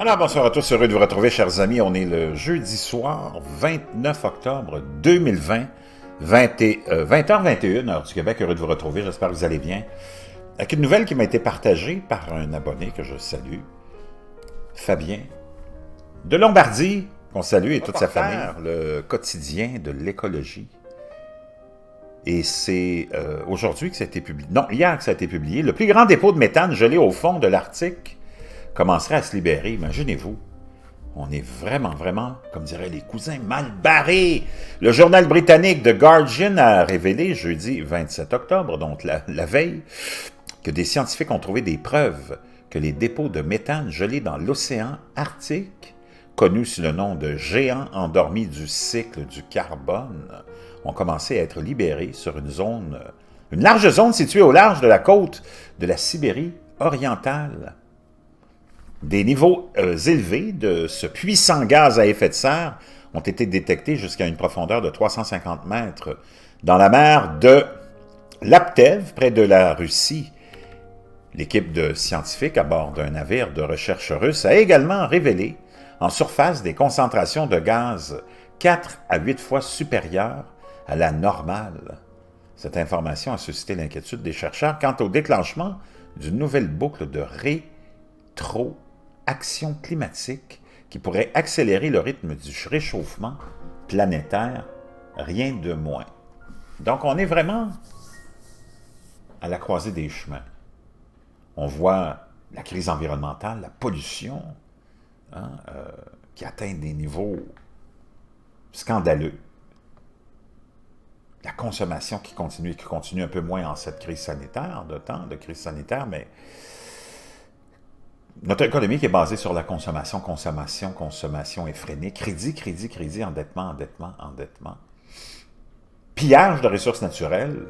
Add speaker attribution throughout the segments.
Speaker 1: Alors, bonsoir à tous, heureux de vous retrouver, chers amis. On est le jeudi soir, 29 octobre 2020, 20h21, heure du Québec. Heureux de vous retrouver, j'espère que vous allez bien. Avec une nouvelle qui m'a été partagée par un abonné que je salue, Fabien, de Lombardie, qu'on salue, et toute sa famille. Le quotidien de l'écologie. Et c'est aujourd'hui que ça a été publié. Non, hier que ça a été publié. Le plus grand dépôt de méthane gelé au fond de l'Arctique commencerait à se libérer. Imaginez-vous. On est vraiment, comme diraient les cousins, mal barrés. Le journal britannique The Guardian a révélé jeudi 27 octobre, donc la veille, que des scientifiques ont trouvé des preuves que les dépôts de méthane gelés dans l'océan Arctique, connus sous le nom de géants endormis du cycle du carbone, ont commencé à être libérés sur une large zone située au large de la côte de la Sibérie orientale. Des niveaux élevés de ce puissant gaz à effet de serre ont été détectés jusqu'à une profondeur de 350 mètres dans la mer de Laptev, près de la Russie. L'équipe de scientifiques à bord d'un navire de recherche russe a également révélé en surface des concentrations de gaz 4 à 8 fois supérieures à la normale. Cette information a suscité l'inquiétude des chercheurs quant au déclenchement d'une nouvelle boucle de rétroaction climatique qui pourrait accélérer le rythme du réchauffement planétaire, rien de moins. Donc on est vraiment à la croisée des chemins. On voit la crise environnementale, la pollution, qui atteint des niveaux scandaleux. La consommation qui continue un peu moins en cette crise sanitaire, de crise sanitaire, mais notre économie qui est basée sur la consommation effrénée, crédit, endettement. Pillage de ressources naturelles,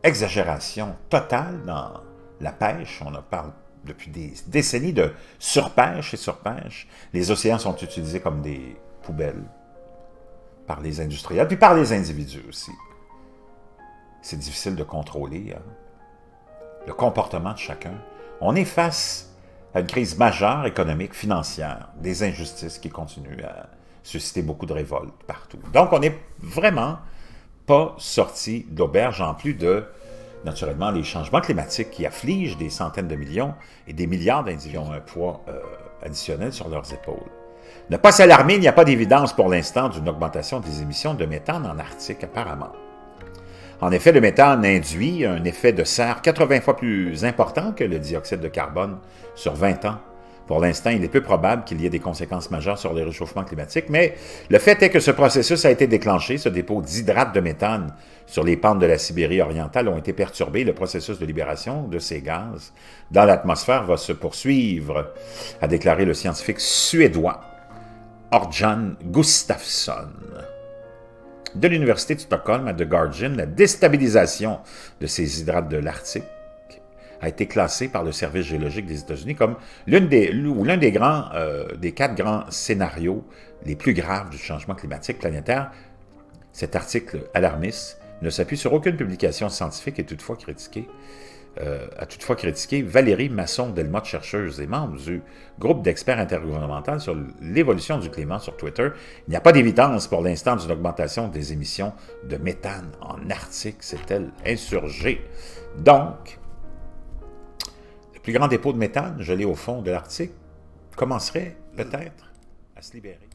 Speaker 1: exagération totale dans la pêche. On en parle depuis des décennies de surpêche. Les océans sont utilisés comme des poubelles par les industriels, puis par les individus aussi. C'est difficile de contrôler le comportement de chacun. On est face à une crise majeure économique, financière, des injustices qui continuent à susciter beaucoup de révoltes partout. Donc, on n'est vraiment pas sorti d'auberge, en plus de, naturellement, les changements climatiques qui affligent des centaines de millions et des milliards d'individus ont un poids additionnel sur leurs épaules. Ne pas s'alarmer, il n'y a pas d'évidence pour l'instant d'une augmentation des émissions de méthane en Arctique, apparemment. En effet, le méthane induit un effet de serre 80 fois plus important que le dioxyde de carbone sur 20 ans. Pour l'instant, il est peu probable qu'il y ait des conséquences majeures sur le réchauffement climatique, mais le fait est que ce processus a été déclenché. Ce dépôt d'hydrate de méthane sur les pentes de la Sibérie orientale ont été perturbés. Le processus de libération de ces gaz dans l'atmosphère va se poursuivre, a déclaré le scientifique suédois Örjan Gustafsson. De l'Université de Stockholm à The Guardian, la déstabilisation de ces hydrates de l'Arctique a été classée par le Service géologique des États-Unis comme l'un des 4 grands scénarios les plus graves du changement climatique planétaire. Cet article alarmiste ne s'appuie sur aucune publication scientifique et a toutefois critiqué Valérie Masson-Delmotte, chercheuse et membre du groupe d'experts intergouvernemental sur l'évolution du climat sur Twitter. Il n'y a pas d'évidence pour l'instant d'une augmentation des émissions de méthane en Arctique, s'est-elle insurgée. Donc, le plus grand dépôt de méthane gelé au fond de l'Arctique commencerait peut-être à se libérer.